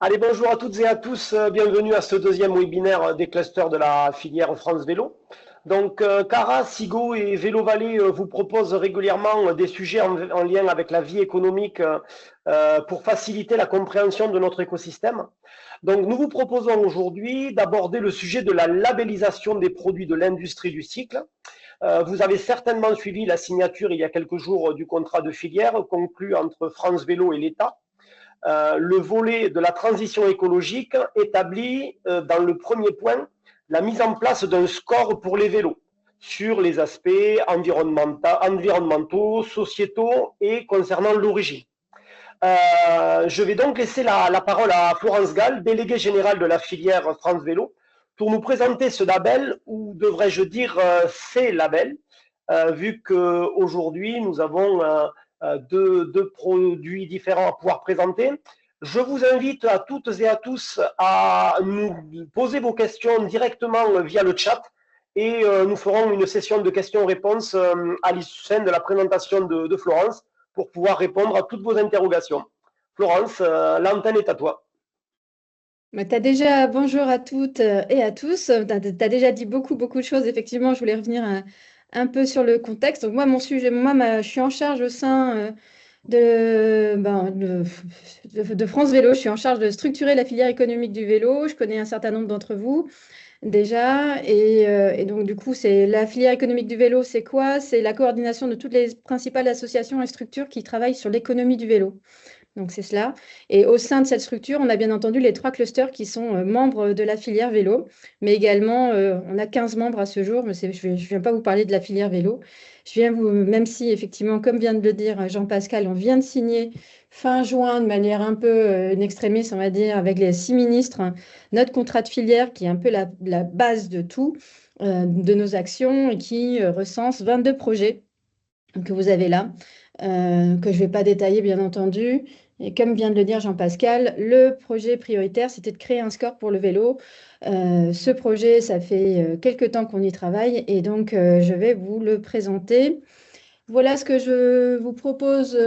Allez, bonjour à toutes et à tous. Bienvenue à ce deuxième webinaire des clusters de la filière France Vélo. Donc, Cara, Sigo et Vélo Vallée vous proposent régulièrement des sujets en lien avec la vie économique pour faciliter la compréhension de notre écosystème. Donc, nous vous proposons aujourd'hui d'aborder le sujet de la labellisation des produits de l'industrie du cycle. Vous avez certainement suivi la signature il y a quelques jours du contrat de filière conclu entre France Vélo et l'État. Le volet de la transition écologique établit dans le premier point la mise en place d'un score pour les vélos sur les aspects environnementaux, sociétaux et concernant l'origine. Je vais donc laisser la parole à Florence Gall, déléguée générale de la filière France Vélo, pour nous présenter ce label, ou devrais-je dire ces labels, vu qu'aujourd'hui nous avons deux produits différents à pouvoir présenter. Je vous invite à toutes et à tous à nous poser vos questions directement via le chat et nous ferons une session de questions-réponses à l'issue de la présentation de Florence pour pouvoir répondre à toutes vos interrogations. Florence, l'antenne est à toi. Bonjour à toutes et à tous. Tu as déjà dit beaucoup de choses. Effectivement, je voulais revenir un peu sur le contexte. Donc, moi, je suis en charge au sein de France Vélo. Je suis en charge de structurer la filière économique du vélo. Je connais un certain nombre d'entre vous déjà. Et donc, du coup, c'est la filière économique du vélo, c'est quoi? C'est la coordination de toutes les principales associations et structures qui travaillent sur l'économie du vélo. Donc, c'est cela. Et au sein de cette structure, on a bien entendu les 3 clusters qui sont membres de la filière vélo, mais également, on a 15 membres à ce jour. Mais je ne viens pas vous parler de la filière vélo. Même si, effectivement, comme vient de le dire Jean-Pascal, on vient de signer fin juin de manière un peu in extremis, on va dire, avec les 6 ministres, notre contrat de filière qui est un peu la base de tout, de nos actions et qui recense 22 projets que vous avez là, que je ne vais pas détailler, bien entendu. Et comme vient de le dire Jean-Pascal, le projet prioritaire, c'était de créer un score pour le vélo. Ce projet, ça fait quelques temps qu'on y travaille et donc je vais vous le présenter. Voilà ce que je vous propose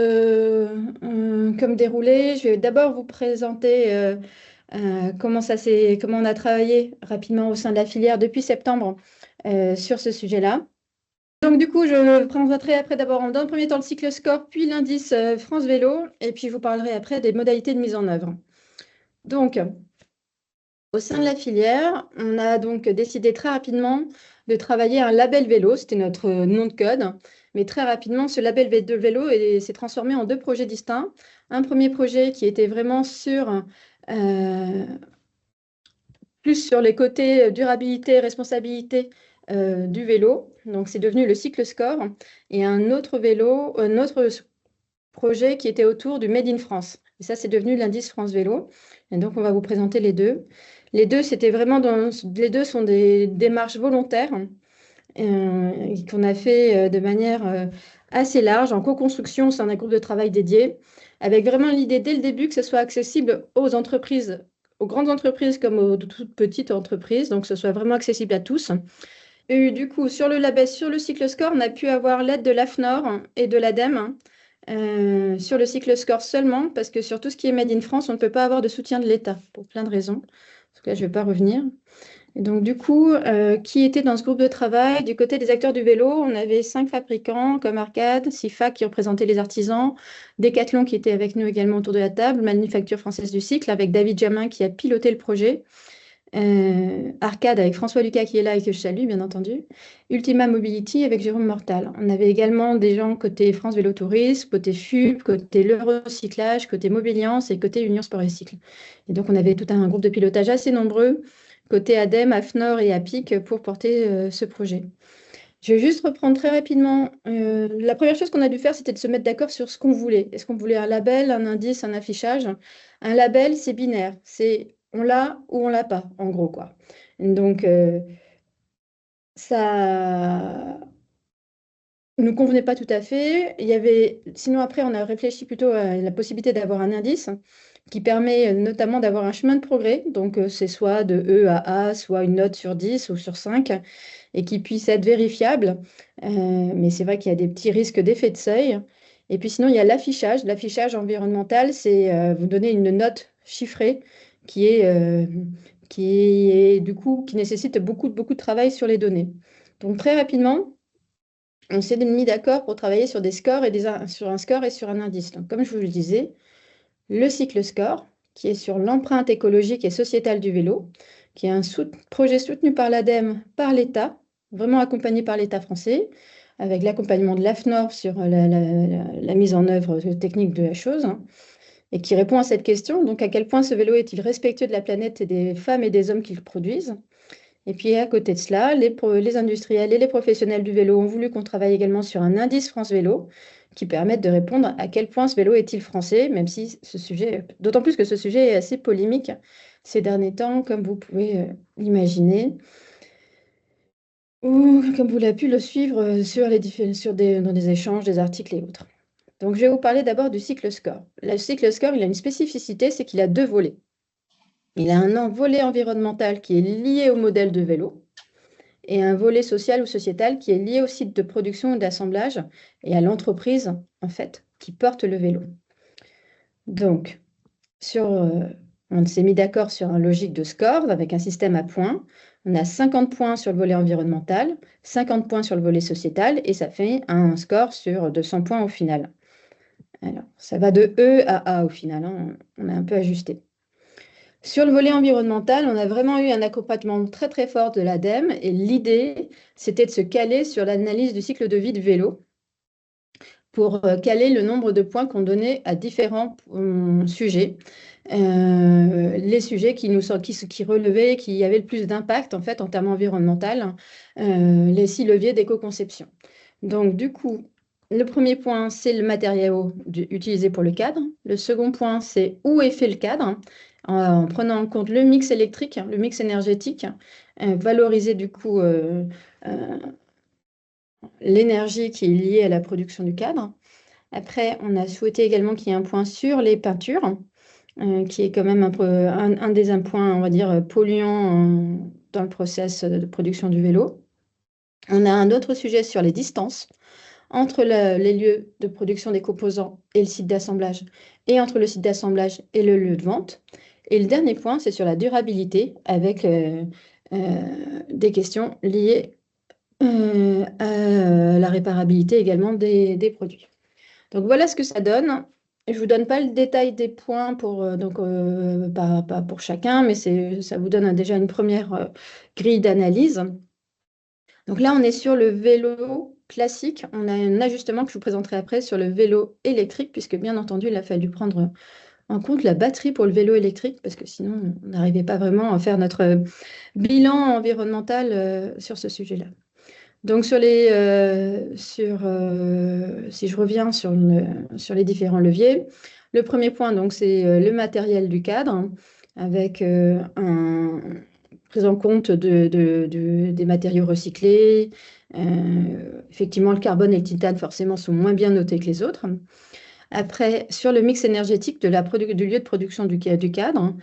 comme déroulé. Je vais d'abord vous présenter comment on a travaillé rapidement au sein de la filière depuis septembre sur ce sujet-là. Donc, du coup, je présenterai après d'abord dans un premier temps le cycle score, puis l'indice France Vélo, et puis je vous parlerai après des modalités de mise en œuvre. Donc, au sein de la filière, on a donc décidé très rapidement de travailler un label vélo, c'était notre nom de code, mais très rapidement, ce label de vélo s'est transformé en 2 projets distincts. Un premier projet qui était vraiment plus sur les côtés durabilité, responsabilité du vélo. Donc, c'est devenu le cycle score. Et un autre projet qui était autour du Made in France. Et ça, c'est devenu l'indice France Vélo. Et donc, on va vous présenter les deux. Les deux sont des démarches volontaires qu'on a fait de manière assez large, en co-construction au sein d'un groupe de travail dédié, avec vraiment l'idée dès le début que ce soit accessible aux entreprises, aux grandes entreprises comme aux toutes petites entreprises, donc que ce soit vraiment accessible à tous. Et du coup, sur le label, sur le cycle score, on a pu avoir l'aide de l'AFNOR et de l'ADEME sur le cycle score seulement, parce que sur tout ce qui est Made in France, on ne peut pas avoir de soutien de l'État, pour plein de raisons. En tout cas, je ne vais pas revenir. Et donc, du coup, qui était dans ce groupe de travail? Du côté des acteurs du vélo, on avait 5 fabricants comme Arcade, SIFA qui représentait les artisans, Decathlon qui était avec nous également autour de la table, Manufacture Française du Cycle avec David Jamin qui a piloté le projet, Arcade avec François Lucas qui est là et que je salue, bien entendu, Ultima Mobility avec Jérôme Mortal. On avait également des gens côté France Vélo Tourisme, côté FUB, côté l'Eurocyclage, côté Mobiliance et côté Union Sport et Cycle. Et donc, on avait tout un groupe de pilotage assez nombreux côté ADEME, AFNOR et APIC pour porter ce projet. Je vais juste reprendre très rapidement. La première chose qu'on a dû faire, c'était de se mettre d'accord sur ce qu'on voulait. Est-ce qu'on voulait un label, un indice, un affichage? Un label, c'est binaire. C'est on l'a ou on l'a pas, en gros, quoi. Donc, ça ne nous convenait pas tout à fait. Sinon, après, on a réfléchi plutôt à la possibilité d'avoir un indice qui permet notamment d'avoir un chemin de progrès. Donc, c'est soit de E à A, soit une note sur 10 ou sur 5, et qui puisse être vérifiable. Mais c'est vrai qu'il y a des petits risques d'effet de seuil. Et puis sinon, il y a l'affichage. L'affichage environnemental, c'est vous donner une note chiffré qui est du coup qui nécessite beaucoup de travail sur les données. Donc très rapidement, on s'est mis d'accord pour travailler sur des scores sur un score et sur un indice. Donc, comme je vous le disais, le cycle score, qui est sur l'empreinte écologique et sociétale du vélo, qui est un projet soutenu par l'ADEME, par l'État, vraiment accompagné par l'État français, avec l'accompagnement de l'AFNOR sur la mise en œuvre technique de la chose, hein, et qui répond à cette question. Donc, à quel point ce vélo est-il respectueux de la planète et des femmes et des hommes qui le produisent? Et puis à côté de cela, les industriels et les professionnels du vélo ont voulu qu'on travaille également sur un indice France Vélo qui permette de répondre à quel point ce vélo est-il français, même si ce sujet, d'autant plus que ce sujet est assez polémique ces derniers temps, comme vous pouvez l'imaginer, ou comme vous l'avez pu le suivre dans des échanges, des articles et autres. Donc je vais vous parler d'abord du cycle score. Le cycle score, il a une spécificité, c'est qu'il a deux volets. Il a un volet environnemental qui est lié au modèle de vélo, et un volet social ou sociétal qui est lié au site de production ou d'assemblage et à l'entreprise, en fait, qui porte le vélo. Donc, on s'est mis d'accord sur une logique de score avec un système à points. On a 50 points sur le volet environnemental, 50 points sur le volet sociétal, et ça fait un score sur 200 points au final. Alors, ça va de E à A au final, hein. On a un peu ajusté. Sur le volet environnemental, on a vraiment eu un accompagnement très très fort de l'ADEME et l'idée, c'était de se caler sur l'analyse du cycle de vie de vélo pour caler le nombre de points qu'on donnait à différents sujets. Les sujets qui relevaient, qui avaient le plus d'impact en fait en termes environnemental, les 6 leviers d'éco-conception. Donc du coup, le premier point, c'est le matériau utilisé pour le cadre. Le second point, c'est où est fait le cadre, en prenant en compte le mix électrique, le mix énergétique, valoriser du coup l'énergie qui est liée à la production du cadre. Après, on a souhaité également qu'il y ait un point sur les peintures, qui est quand même un des points, on va dire, polluants dans le process de production du vélo. On a un autre sujet sur les distances entre les lieux de production des composants et le site d'assemblage, et entre le site d'assemblage et le lieu de vente. Et le dernier point, c'est sur la durabilité, avec des questions liées à la réparabilité également des produits. Donc voilà ce que ça donne. Je ne vous donne pas le détail des points pas pour chacun, mais ça vous donne déjà une première grille d'analyse. Donc là, on est sur le vélo classique. On a un ajustement que je vous présenterai après sur le vélo électrique, puisque bien entendu, il a fallu prendre en compte la batterie pour le vélo électrique, parce que sinon, on n'arrivait pas vraiment à faire notre bilan environnemental sur ce sujet-là. Donc, si je reviens sur les différents leviers, le premier point, donc, c'est le matériel du cadre, avec un prise en compte des matériaux recyclés. Effectivement, le carbone et le titane, forcément, sont moins bien notés que les autres. Après, sur le mix énergétique du lieu de production du cadre,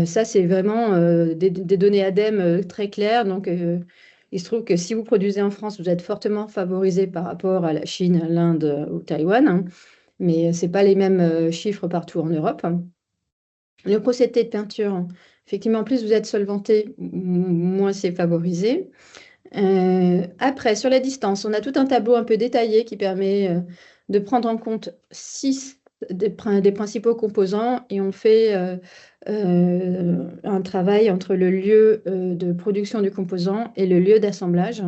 ça, c'est vraiment des données ADEME très claires. Donc, il se trouve que si vous produisez en France, vous êtes fortement favorisé par rapport à la Chine, l'Inde ou Taïwan, hein, mais ce n'est pas les mêmes chiffres partout en Europe. Le procédé de peinture, effectivement, plus vous êtes solventé, moins c'est favorisé. Après, sur la distance, on a tout un tableau un peu détaillé qui permet de prendre en compte 6 des principaux composants, et on fait un travail entre le lieu de production du composant et le lieu d'assemblage.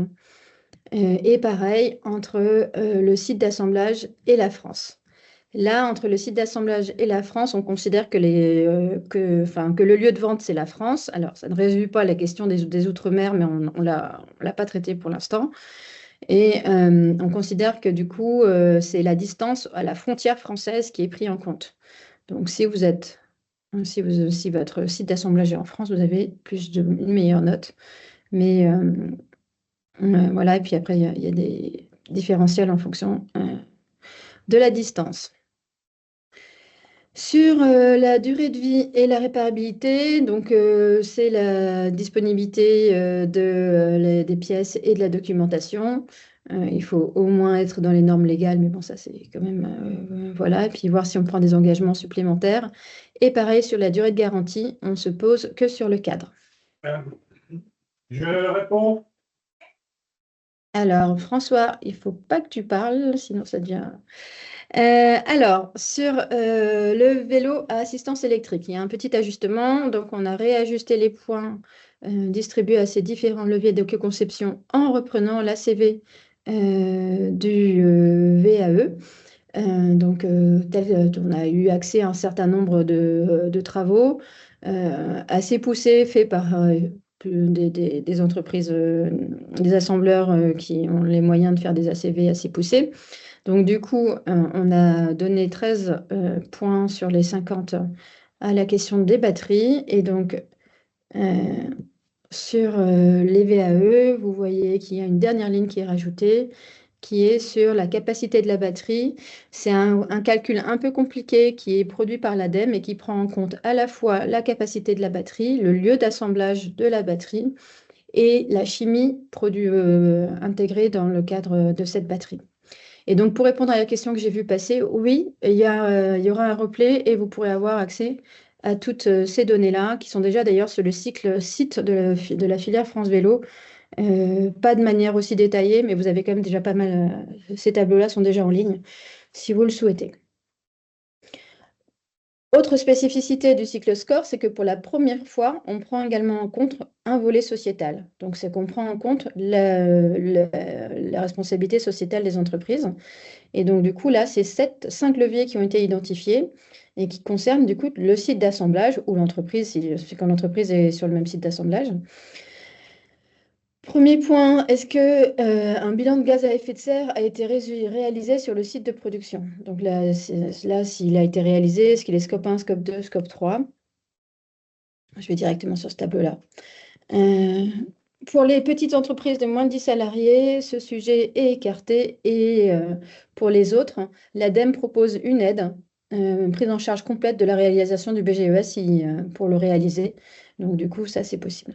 Et pareil, entre le site d'assemblage et la France. Là, entre le site d'assemblage et la France, on considère que le lieu de vente, c'est la France. Alors, ça ne résout pas la question des Outre-mer, mais on ne l'a pas traité pour l'instant. Et on considère que du coup, c'est la distance à la frontière française qui est prise en compte. Donc, si votre site d'assemblage est en France, vous avez une meilleure note. Mais voilà, et puis après, il y a des différentiels en fonction de la distance. Sur la durée de vie et la réparabilité, donc c'est la disponibilité des pièces et de la documentation. Il faut au moins être dans les normes légales, mais bon, ça c'est quand même, voilà. Et puis voir si on prend des engagements supplémentaires. Et pareil, sur la durée de garantie, on se pose que sur le cadre. Je réponds. Alors, François, il faut pas que tu parles, sinon ça devient... alors, sur le vélo à assistance électrique, il y a un petit ajustement. Donc, on a réajusté les points distribués à ces différents leviers d'éco-conception en reprenant l'ACV du VAE. On a eu accès à un certain nombre de travaux assez poussés, faits par des entreprises, des assembleurs qui ont les moyens de faire des ACV assez poussés. Donc, du coup, on a donné 13 points sur les 50 à la question des batteries. Et donc, sur les VAE, vous voyez qu'il y a une dernière ligne qui est rajoutée, qui est sur la capacité de la batterie. C'est un calcul un peu compliqué qui est produit par l'ADEME et qui prend en compte à la fois la capacité de la batterie, le lieu d'assemblage de la batterie et la chimie intégrée dans le cadre de cette batterie. Et donc, pour répondre à la question que j'ai vue passer, oui, il y aura un replay et vous pourrez avoir accès à toutes ces données-là, qui sont déjà d'ailleurs sur le site de la filière France Vélo. Pas de manière aussi détaillée, mais vous avez quand même déjà pas mal. Ces tableaux-là sont déjà en ligne, si vous le souhaitez. Autre spécificité du cycle score, c'est que pour la première fois, on prend également en compte un volet sociétal. Donc, c'est qu'on prend en compte la responsabilité sociétale des entreprises. Et donc, du coup, là, c'est 5 leviers qui ont été identifiés et qui concernent, du coup, le site d'assemblage ou l'entreprise, quand l'entreprise est sur le même site d'assemblage. Premier point, est-ce que un bilan de gaz à effet de serre a été réalisé sur le site de production? Donc là, s'il a été réalisé, est-ce qu'il est scope 1, scope 2, scope 3? Je vais directement sur ce tableau-là. Pour les petites entreprises de moins de 10 salariés, ce sujet est écarté. Et pour les autres, l'ADEME propose une aide, une prise en charge complète de la réalisation du BGES pour le réaliser. Donc du coup, ça, c'est possible.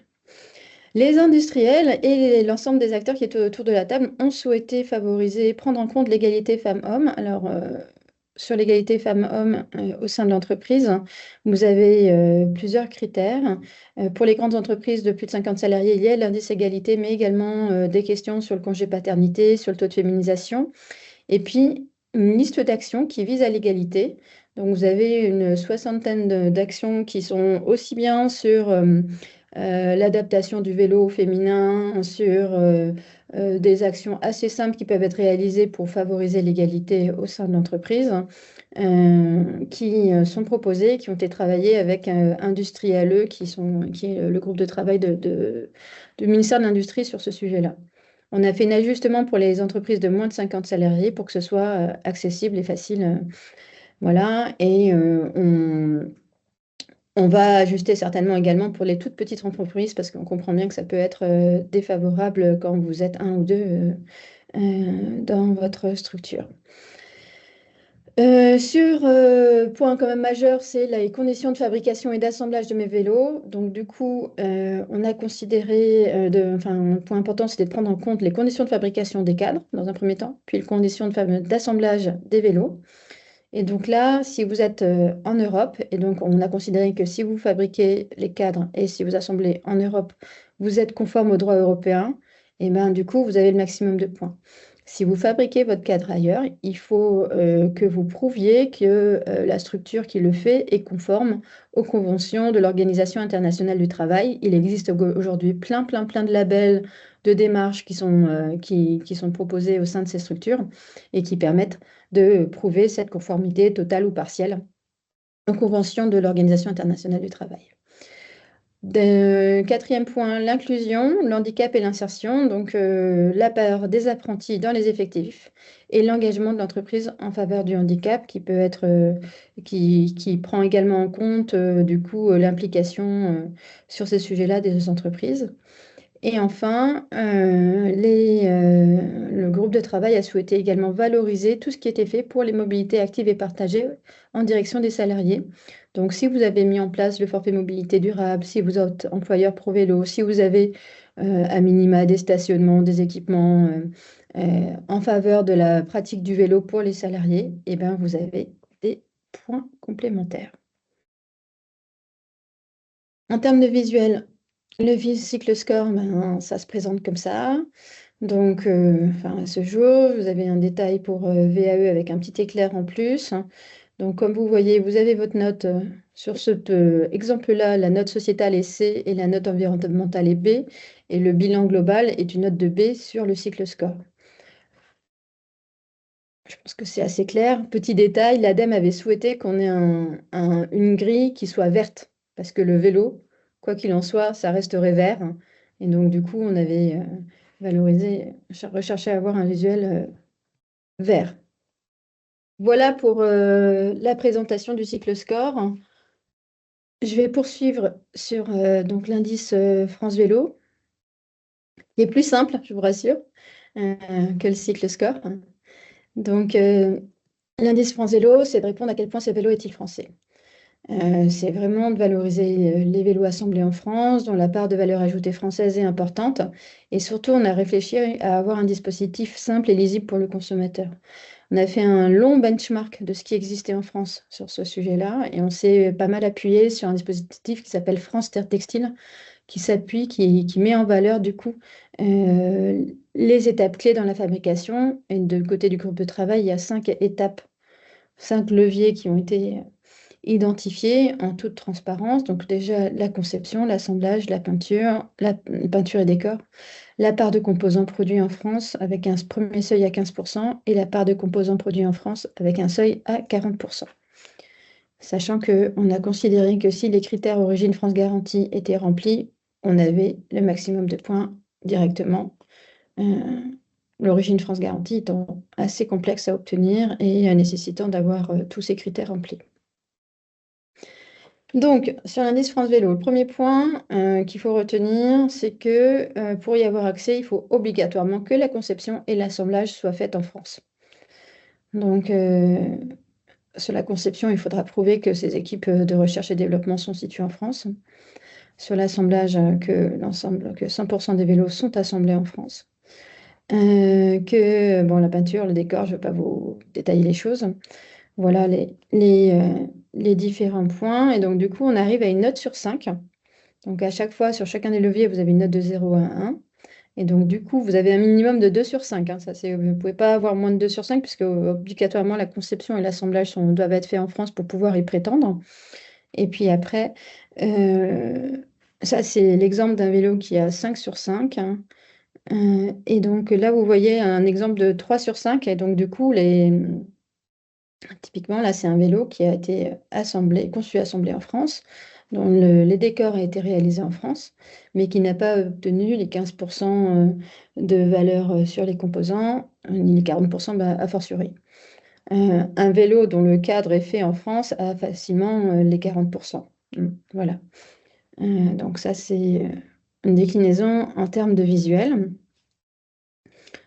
Les industriels et l'ensemble des acteurs qui étaient autour de la table ont souhaité favoriser, prendre en compte l'égalité femmes-hommes. Alors, sur l'égalité femmes-hommes au sein de l'entreprise, vous avez plusieurs critères. Pour les grandes entreprises de plus de 50 salariés, il y a l'indice égalité, mais également des questions sur le congé paternité, sur le taux de féminisation. Et puis, une liste d'actions qui visent à l'égalité. Donc, vous avez une soixantaine d'actions qui sont aussi bien sur l'adaptation du vélo féminin, sur des actions assez simples qui peuvent être réalisées pour favoriser l'égalité au sein de l'entreprise, qui sont proposées, qui ont été travaillées avec Industriale, qui est le groupe de travail du ministère de l'Industrie sur ce sujet-là. On a fait un ajustement pour les entreprises de moins de 50 salariés pour que ce soit accessible et facile. Voilà, et on va ajuster certainement également pour les toutes petites entreprises parce qu'on comprend bien que ça peut être défavorable quand vous êtes un ou deux dans votre structure. Point quand même majeur, c'est les conditions de fabrication et d'assemblage de mes vélos. Donc du coup, on a considéré, un point important, c'était de prendre en compte les conditions de fabrication des cadres dans un premier temps, puis les conditions d'assemblage des vélos. Et donc là, si vous êtes en Europe, et donc on a considéré que si vous fabriquez les cadres et si vous assemblez en Europe, vous êtes conforme au droit européen, et bien du coup, vous avez le maximum de points. Si vous fabriquez votre cadre ailleurs, il faut que vous prouviez que la structure qui le fait est conforme aux conventions de l'Organisation internationale du travail. Il existe aujourd'hui plein de labels, de démarches qui sont proposées au sein de ces structures et qui permettent de prouver cette conformité totale ou partielle aux conventions de l'Organisation internationale du travail. Quatrième point, l'inclusion, l'handicap et l'insertion, donc la part des apprentis dans les effectifs et l'engagement de l'entreprise en faveur du handicap qui peut être, qui prend également en compte du coup l'implication sur ces sujets-là des entreprises. Et enfin, le groupe de travail a souhaité également valoriser tout ce qui était fait pour les mobilités actives et partagées en direction des salariés. Donc, si vous avez mis en place le forfait mobilité durable, si vous êtes employeur ProVélo, si vous avez à minima des stationnements, des équipements en faveur de la pratique du vélo pour les salariés, et ben, vous avez des points complémentaires. En termes de visuel, le cycle score, ben, ça se présente comme ça. Donc, à ce jour, vous avez un détail pour VAE avec un petit éclair en plus. Donc, comme vous voyez, vous avez votre note sur cet exemple-là. La note sociétale est C et la note environnementale est B. Et le bilan global est une note de B sur le cycle score. Je pense que c'est assez clair. Petit détail, l'ADEME avait souhaité qu'on ait une grille qui soit verte, parce que le vélo, quoi qu'il en soit, ça resterait vert. Et donc, du coup, on avait valorisé, recherché à avoir un visuel vert. Voilà pour la présentation du cycle score. Je vais poursuivre sur donc l'indice France Vélo, qui est plus simple, je vous rassure, que le cycle score. Donc, l'indice France Vélo, c'est de répondre à quel point ce vélo est-il français. C'est vraiment de valoriser les vélos assemblés en France, dont la part de valeur ajoutée française est importante. Et surtout, on a réfléchi à avoir un dispositif simple et lisible pour le consommateur. On a fait un long benchmark de ce qui existait en France sur ce sujet-là et on s'est pas mal appuyé sur un dispositif qui s'appelle France Terre Textile, qui s'appuie, qui met en valeur du coup les étapes clés dans la fabrication. Et de côté du groupe de travail, il y a 5 étapes, 5 leviers qui ont été identifiés en toute transparence. Donc déjà la conception, l'assemblage, la peinture et décor, la part de composants produits en France avec un premier seuil à 15% et la part de composants produits en France avec un seuil à 40%. Sachant qu'on a considéré que si les critères Origine France Garantie étaient remplis, on avait le maximum de points directement. L'Origine France Garantie étant assez complexe à obtenir et nécessitant d'avoir tous ces critères remplis. Donc, sur l'indice France Vélo, le premier point qu'il faut retenir, c'est que pour y avoir accès, il faut obligatoirement que la conception et l'assemblage soient faits en France. Donc, sur la conception, il faudra prouver que ces équipes de recherche et développement sont situées en France. Sur l'assemblage, que 100% des vélos sont assemblés en France. La peinture, le décor, je ne vais pas vous détailler les choses. Voilà les différents points. Et donc, du coup, on arrive à une note sur 5. Donc, à chaque fois, sur chacun des leviers, vous avez une note de 0 à 1. Et donc, du coup, vous avez un minimum de 2 sur 5. Vous ne pouvez pas avoir moins de 2 sur 5, puisque obligatoirement, la conception et l'assemblage doivent être faits en France pour pouvoir y prétendre. Et puis après, ça, c'est l'exemple d'un vélo qui a 5 sur 5. Et donc, là, vous voyez un exemple de 3 sur 5. Et donc, du coup, typiquement, là, c'est un vélo qui a été conçu assemblé en France, dont les décors ont été réalisés en France, mais qui n'a pas obtenu les 15% de valeur sur les composants, ni les 40% a fortiori. Un vélo dont le cadre est fait en France a facilement les 40%. Voilà. Donc ça, c'est une déclinaison en termes de visuel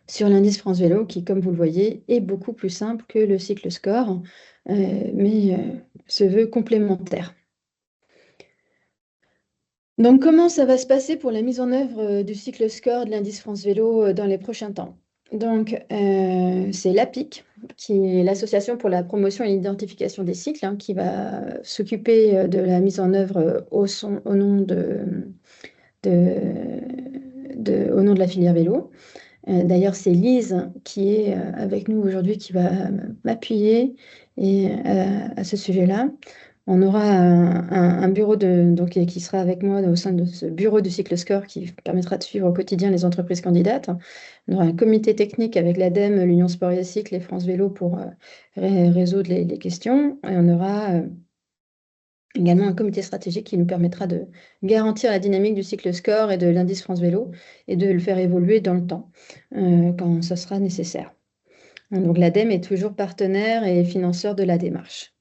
sur l'indice France Vélo, qui, comme vous le voyez, est beaucoup plus simple que le cycle score, mais se veut complémentaire. Donc, comment ça va se passer pour la mise en œuvre du cycle score de l'indice France Vélo dans les prochains temps? Donc, c'est l'APIC, qui est l'Association pour la promotion et l'identification des cycles, qui va s'occuper de la mise en œuvre au nom de la filière vélo. D'ailleurs, c'est Lise qui est avec nous aujourd'hui qui va m'appuyer à ce sujet-là. On aura un bureau qui sera avec moi au sein de ce bureau du cycle score qui permettra de suivre au quotidien les entreprises candidates. On aura un comité technique avec l'ADEME, l'Union Sport et Cycle et France Vélo pour résoudre les questions. Et on aura également un comité stratégique qui nous permettra de garantir la dynamique du cycle score et de l'indice France Vélo et de le faire évoluer dans le temps quand ça sera nécessaire. Donc l'ADEME est toujours partenaire et financeur de la démarche.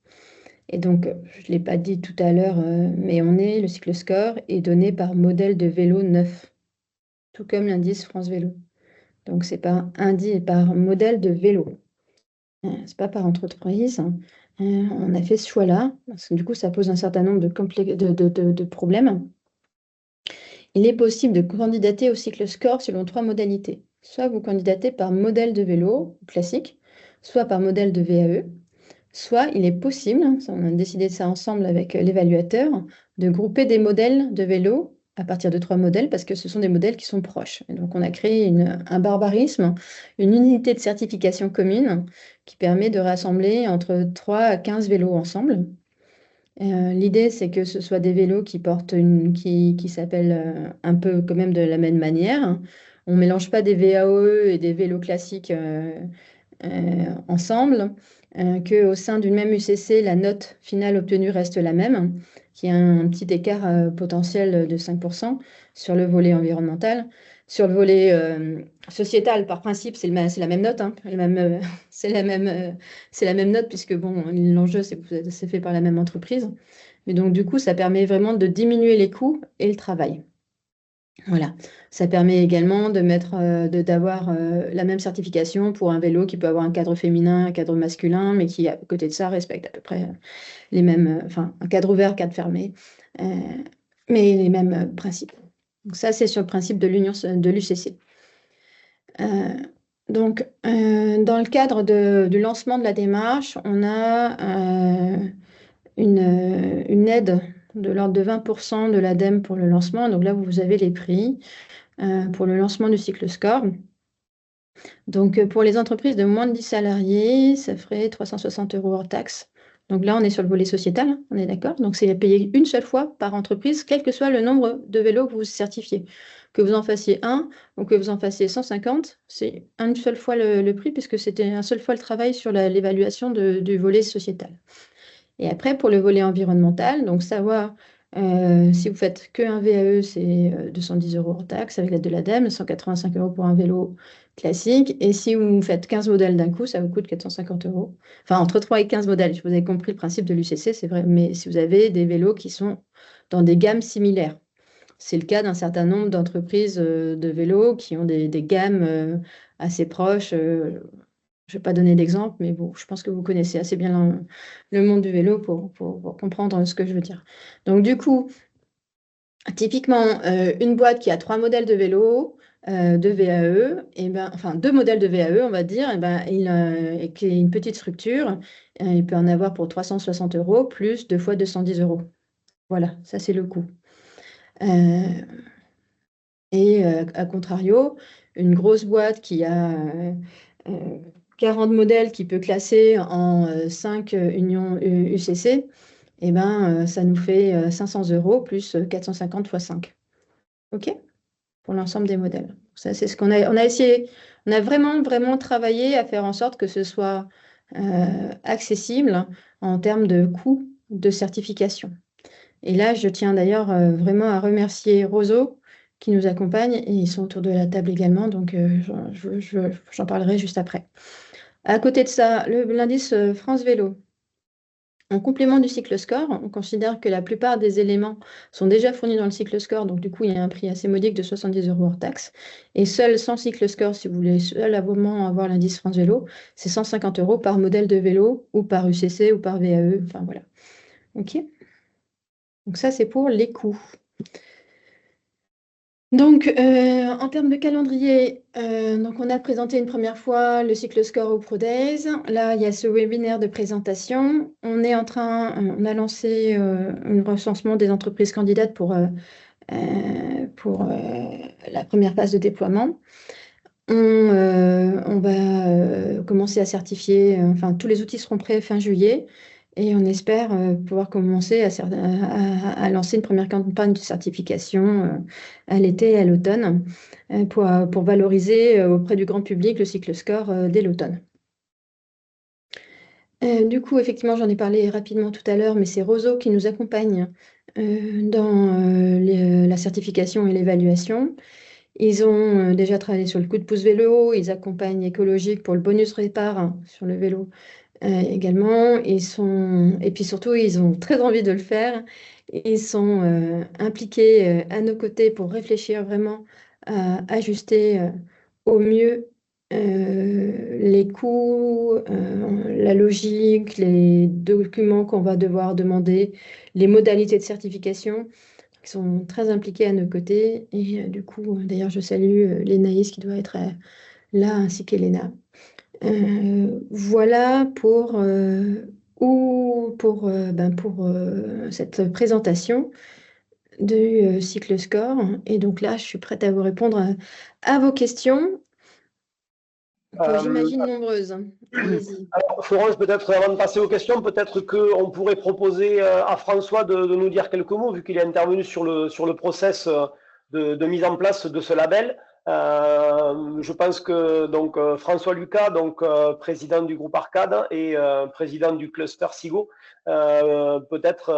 Et donc, je ne l'ai pas dit tout à l'heure, mais le cycle score est donné par modèle de vélo neuf, tout comme l'indice France Vélo. Donc, ce n'est pas par modèle de vélo. Ce n'est pas par entreprise. On a fait ce choix-là, parce que du coup, ça pose un certain nombre de problèmes. Il est possible de candidater au cycle score selon 3 modalités. soit vous candidatez par modèle de vélo classique, soit par modèle de VAE, soit il est possible, on a décidé de ça ensemble avec l'évaluateur, de grouper des modèles de vélo à partir de 3 modèles parce que ce sont des modèles qui sont proches. Et donc on a créé un barbarisme, une unité de certification commune qui permet de rassembler entre 3 à 15 vélos ensemble. L'idée, c'est que ce soit des vélos qui portent qui s'appellent un peu quand même de la même manière. On ne mélange pas des VAE et des vélos classiques ensemble, qu'au sein d'une même UCC, la note finale obtenue reste la même, qu'il y a un petit écart potentiel de 5% sur le volet environnemental. Sur le volet sociétal, par principe, c'est la même note, hein, c'est la même note, puisque bon, l'enjeu, c'est fait par la même entreprise. Et donc, du coup, ça permet vraiment de diminuer les coûts et le travail. Voilà, ça permet également d'avoir la même certification pour un vélo qui peut avoir un cadre féminin, un cadre masculin, mais qui, à côté de ça, respecte à peu près les mêmes, enfin, un cadre ouvert, cadre fermé, mais les mêmes principes. Donc ça, c'est sur le principe de l'UCC. Donc, dans le cadre du lancement de la démarche, on a une aide de l'ordre de 20% de l'ADEME pour le lancement. Donc là, vous avez les prix pour le lancement du cycle score. Donc, pour les entreprises de moins de 10 salariés, ça ferait 360 € hors taxe. Donc là, on est sur le volet sociétal, hein, on est d'accord. Donc, c'est payé une seule fois par entreprise, quel que soit le nombre de vélos que vous certifiez. Que vous en fassiez un ou que vous en fassiez 150, c'est une seule fois le prix, puisque c'était une seule fois le travail sur l'évaluation du volet sociétal. Et après, pour le volet environnemental, donc savoir si vous faites qu'un VAE, c'est 210 € hors taxe avec l'aide de l'ADEME, 185 € pour un vélo classique. Et si vous faites 15 modèles d'un coup, ça vous coûte 450 €. Enfin, entre 3 et 15 modèles, vous avez compris le principe de l'UCC, c'est vrai. Mais si vous avez des vélos qui sont dans des gammes similaires, c'est le cas d'un certain nombre d'entreprises de vélos qui ont des gammes assez proches. Je ne vais pas donner d'exemple, mais bon, je pense que vous connaissez assez bien le monde du vélo pour comprendre ce que je veux dire. Donc, du coup, typiquement, une boîte qui a 3 modèles de vélo, de VAE, et ben, enfin 2 modèles de VAE, on va dire, et qui est une petite structure, il peut en avoir pour 360 € plus 2 fois 210 €. Voilà, ça c'est le coût. Et à contrario, une grosse boîte qui a 40 modèles qui peut classer en 5 unions UCC, et ben, ça nous fait 500 € plus 450 fois 5. OK? Pour l'ensemble des modèles. Ça, c'est ce qu'on a. On a essayé, on a vraiment, vraiment travaillé à faire en sorte que ce soit accessible en termes de coût de certification. Et là, je tiens d'ailleurs vraiment à remercier Roseau qui nous accompagne, et ils sont autour de la table également, donc j'en parlerai juste après. À côté de ça, l'indice France Vélo. En complément du cycle score, on considère que la plupart des éléments sont déjà fournis dans le cycle score, donc du coup, il y a un prix assez modique de 70 € hors taxe. Et seul sans cycle score, si vous voulez seulement avoir l'indice France Vélo, c'est 150 € par modèle de vélo, ou par UCC, ou par VAE, enfin voilà. OK. Donc ça, c'est pour les coûts. Donc, en termes de calendrier, donc on a présenté une première fois le cycle score au ProDays. Là, il y a ce webinaire de présentation. On a lancé un recensement des entreprises candidates pour la première phase de déploiement. On va commencer à certifier, enfin, tous les outils seront prêts fin juillet. Et on espère pouvoir commencer à lancer une première campagne de certification à l'été et à l'automne pour valoriser auprès du grand public le cycle score dès l'automne. Du coup, effectivement, j'en ai parlé rapidement tout à l'heure, mais c'est Roseau qui nous accompagne dans la certification et l'évaluation. Ils ont déjà travaillé sur le coup de pouce vélo, ils accompagnent écologique pour le bonus répart sur le vélo. Également, et puis surtout, ils ont très envie de le faire. Ils sont impliqués à nos côtés pour réfléchir vraiment à ajuster au mieux les coûts, la logique, les documents qu'on va devoir demander, les modalités de certification. qui sont très impliqués à nos côtés. Et du coup, d'ailleurs, je salue Lénaïs qui doit être là, ainsi qu'Elena. Voilà pour cette présentation du cycle score. Et donc là, je suis prête à vous répondre à vos questions, que Euh, j'imagine nombreuses. Allez-y. alors, Florence, peut-être avant de passer aux questions, peut-être qu'on pourrait proposer à François de nous dire quelques mots, vu qu'il est intervenu sur le process de mise en place de ce label. Je pense que donc François Lucas, donc président du groupe Arcade et président du cluster SIGO, peut-être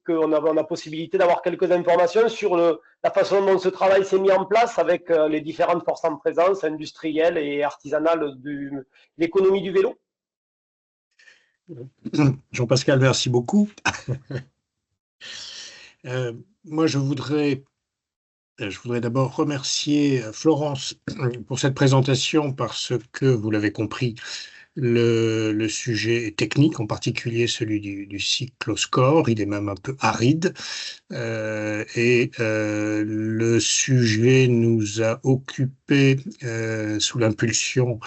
qu'on a la possibilité d'avoir quelques informations sur la façon dont ce travail s'est mis en place avec les différentes forces en présence, industrielles et artisanales de l'économie du vélo. Jean-Pascal, merci beaucoup. Moi, je voudrais d'abord remercier Florence pour cette présentation parce que, vous l'avez compris, le sujet est technique, en particulier celui du cycloscore. Il est même un peu aride. Le sujet nous a occupés sous l'impulsion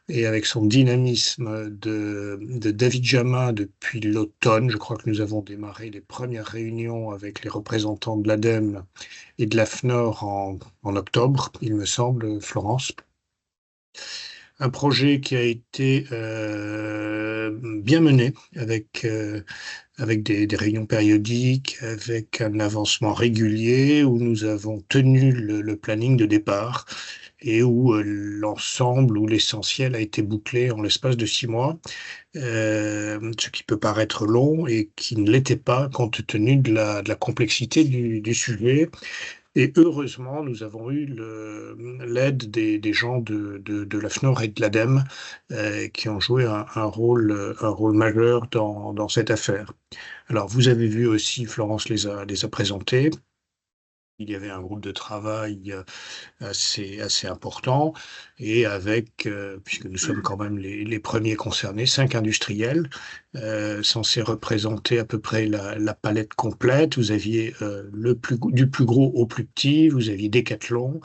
et avec son dynamisme de David Jamin depuis l'automne. Je crois que nous avons démarré les premières réunions avec les représentants de l'ADEME et de l'AFNOR en octobre, il me semble, Florence. Un projet qui a été bien mené avec des réunions périodiques, avec un avancement régulier où nous avons tenu le planning de départ et où l'ensemble ou l'essentiel a été bouclé en l'espace de 6 mois, ce qui peut paraître long et qui ne l'était pas compte tenu de la complexité du sujet. Et heureusement, nous avons eu l'aide des gens de l'AFNOR et de l'ADEME qui ont joué un rôle majeur dans cette affaire. Alors, vous avez vu aussi, Florence les a présentés. Il y avait un groupe de travail assez important et avec, puisque nous sommes quand même les premiers concernés, 5 industriels censés représenter à peu près la palette complète. Vous aviez du plus gros au plus petit, vous aviez Decathlon,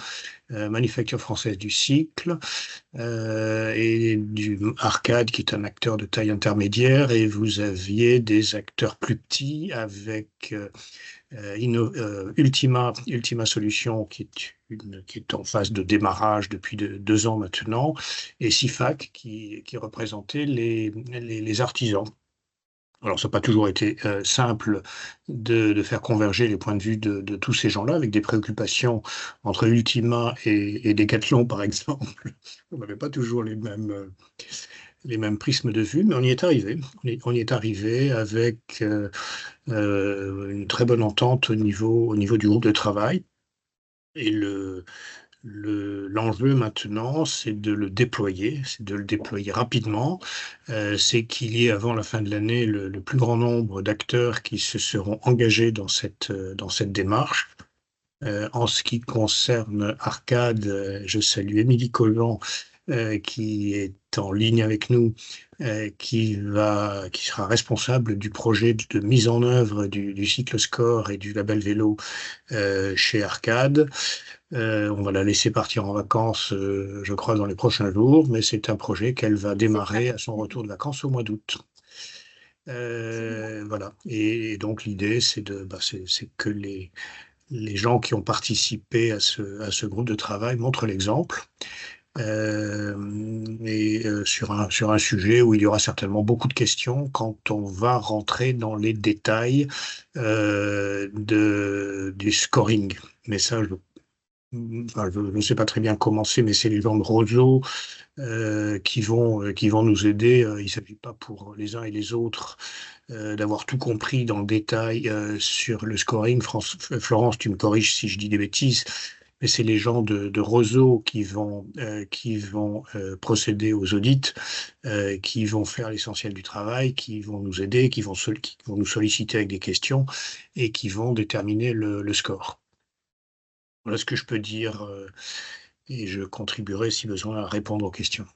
Manufacture française du cycle et du Arcade qui est un acteur de taille intermédiaire, et vous aviez des acteurs plus petits avec Ultima Solutions qui est en phase de démarrage depuis 2 ans maintenant, et SIFAC qui représentait les artisans. Alors, ça n'a pas toujours été simple de faire converger les points de vue de tous ces gens-là, avec des préoccupations entre Ultima et Decathlon, par exemple. On n'avait pas toujours les mêmes prismes de vue, mais on y est arrivé. On y est arrivé avec une très bonne entente au niveau du groupe de travail. Et l'enjeu maintenant, c'est de le déployer rapidement. C'est qu'il y ait avant la fin de l'année le plus grand nombre d'acteurs qui se seront engagés dans cette démarche. En ce qui concerne Arcade, je salue Émilie Collant, qui est en ligne avec nous, qui sera responsable du projet de mise en œuvre du cycloscore et du label vélo chez Arcade. On va la laisser partir en vacances, je crois, dans les prochains jours, mais c'est un projet qu'elle va démarrer à son retour de vacances au mois d'août. Voilà. Et donc l'idée, c'est que les gens qui ont participé à ce groupe de travail montrent l'exemple. Sur un sujet où il y aura certainement beaucoup de questions quand on va rentrer dans les détails du scoring. Mais ça, je ne sais pas très bien commencer, mais c'est les gens de Roseau qui vont nous aider. Il ne s'agit pas pour les uns et les autres d'avoir tout compris dans le détail sur le scoring. Florence, tu me corriges si je dis des bêtises, mais c'est les gens de Roseau qui vont procéder aux audits, qui vont faire l'essentiel du travail, qui vont nous aider, qui vont nous solliciter avec des questions et qui vont déterminer le score. Voilà ce que je peux dire et je contribuerai si besoin à répondre aux questions.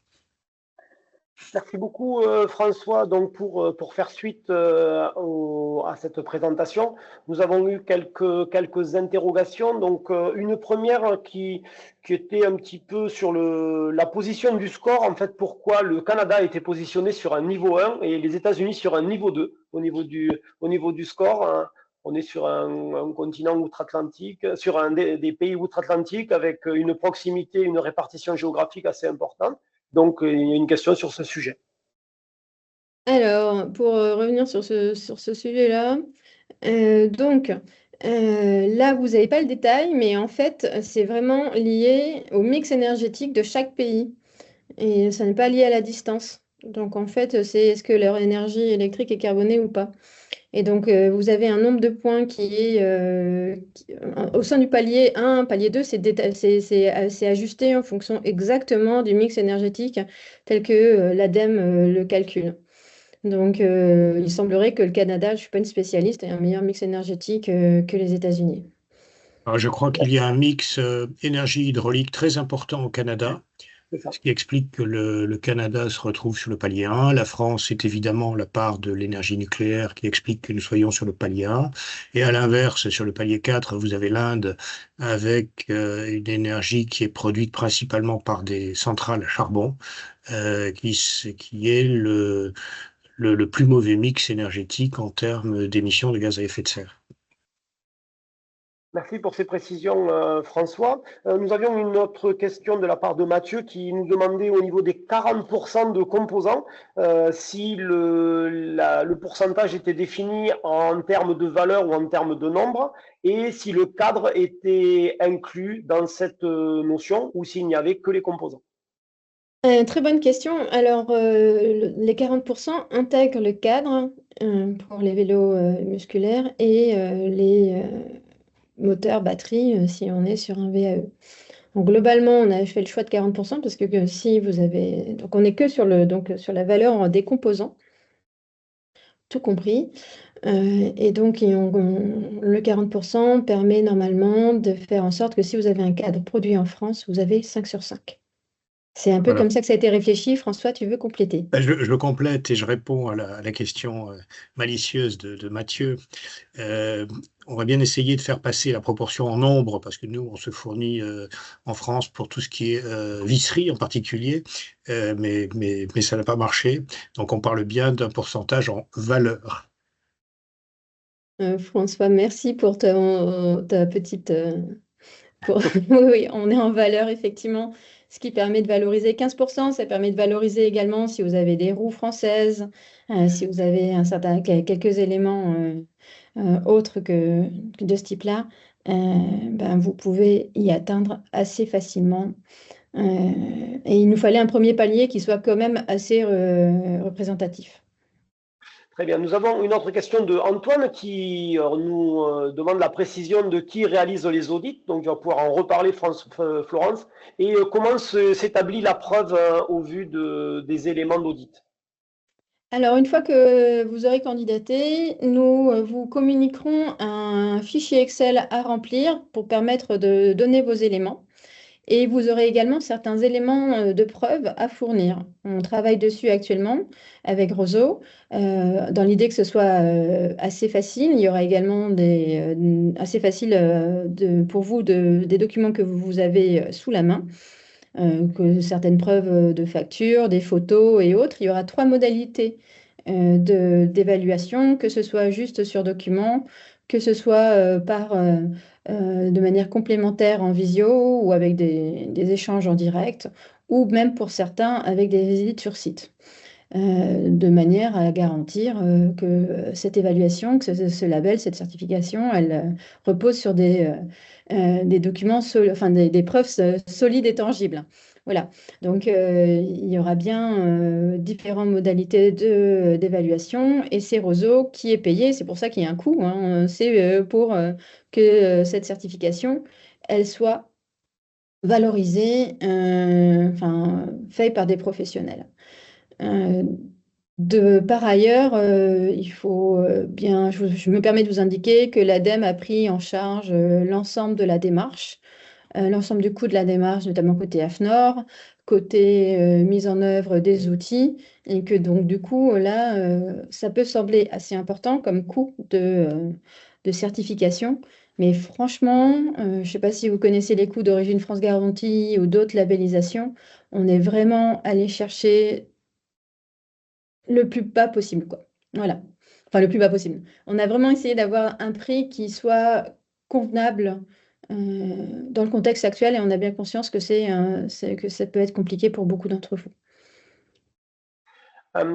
Merci beaucoup François. Donc pour faire suite à cette présentation, nous avons eu quelques interrogations. Donc une première qui était un petit peu sur la position du score. En fait, pourquoi le Canada a été positionné sur un niveau 1 et les États-Unis sur un niveau 2 au niveau du score, hein. On est sur un continent outre-Atlantique, sur un des pays outre-Atlantiques avec une proximité, une répartition géographique assez importante. Donc, il y a une question sur ce sujet. Alors, pour revenir sur ce sujet-là, donc là, vous n'avez pas le détail, mais en fait, c'est vraiment lié au mix énergétique de chaque pays. Et ça n'est pas lié à la distance. Donc, en fait, c'est est-ce que leur énergie électrique est carbonée ou pas. Et donc, vous avez un nombre de points qui est au sein du palier 1, palier 2, c'est ajusté en fonction exactement du mix énergétique tel que l'ADEME le calcule. Donc, il semblerait que le Canada, je ne suis pas une spécialiste, ait un meilleur mix énergétique que les États-Unis. Alors, je crois qu'il y a un mix énergie hydraulique très important au Canada, C'est ça. ce qui explique que le Canada se retrouve sur le palier 1. La France est évidemment la part de l'énergie nucléaire qui explique que nous soyons sur le palier 1. Et à l'inverse, sur le palier 4, vous avez l'Inde avec une énergie qui est produite principalement par des centrales à charbon, qui est le plus mauvais mix énergétique en termes d'émissions de gaz à effet de serre. Merci pour ces précisions, François. Nous avions une autre question de la part de Mathieu qui nous demandait au niveau des 40% de composants si le pourcentage était défini en termes de valeur ou en termes de nombre et si le cadre était inclus dans cette notion ou s'il n'y avait que les composants. Très bonne question. Alors, les 40% intègrent le cadre pour les vélos musculaires et les moteurs, batteries, si on est sur un VAE. Donc, globalement, on a fait le choix de 40% parce que si vous avez... Donc, on n'est que sur la valeur des composants, tout compris. Et donc, le 40% permet normalement de faire en sorte que si vous avez un cadre produit en France, vous avez 5 sur 5. C'est un peu Voilà. comme ça que ça a été réfléchi. François, tu veux compléter? Ben, je complète et je réponds à la question malicieuse de Mathieu. On va bien essayer de faire passer la proportion en nombre parce que nous, on se fournit en France pour tout ce qui est visserie en particulier, mais ça n'a pas marché. Donc, on parle bien d'un pourcentage en valeur. François, merci pour ta petite... Oui, on est en valeur, effectivement, ce qui permet de valoriser 15%. Ça permet de valoriser également si vous avez des roues françaises, si vous avez quelques éléments autres que de ce type-là, ben, vous pouvez y atteindre assez facilement. Et il nous fallait un premier palier qui soit quand même assez représentatif. Très bien. Nous avons une autre question de Antoine qui nous demande la précision de qui réalise les audits. Donc, tu vas pouvoir en reparler, Florence. Et comment s'établit la preuve au vu des éléments d'audit? Alors, une fois que vous aurez candidaté, nous vous communiquerons un fichier Excel à remplir pour permettre de donner vos éléments. Et vous aurez également certains éléments de preuve à fournir. On travaille dessus actuellement avec Roseau, dans l'idée que ce soit assez facile. Il y aura également assez facile pour vous des documents que vous avez sous la main, que certaines preuves de facture, des photos et autres. Il y aura 3 modalités d'évaluation, que ce soit juste sur document, que ce soit de manière complémentaire en visio ou avec des échanges en direct, ou même pour certains avec des visites sur site, de manière à garantir que cette évaluation, que ce label, cette certification, elle repose sur des documents, enfin des preuves solides et tangibles. Voilà, donc il y aura bien différentes modalités d'évaluation et c'est Roseau qui est payé, c'est pour ça qu'il y a un coût, hein. C'est pour que cette certification, elle soit valorisée, enfin, faite par des professionnels. Par ailleurs, il faut bien, je me permets de vous indiquer que l'ADEME a pris en charge l'ensemble de la démarche l'ensemble du coût de la démarche, notamment côté AFNOR, côté mise en œuvre des outils, et que donc du coup, là, ça peut sembler assez important comme coût de certification. Mais franchement, je ne sais pas si vous connaissez les coûts d'Origine France Garantie ou d'autres labellisations, on est vraiment allé chercher le plus bas possible, quoi. Voilà. Enfin, le plus bas possible. On a vraiment essayé d'avoir un prix qui soit convenable dans le contexte actuel et on a bien conscience que que ça peut être compliqué pour beaucoup d'entre vous.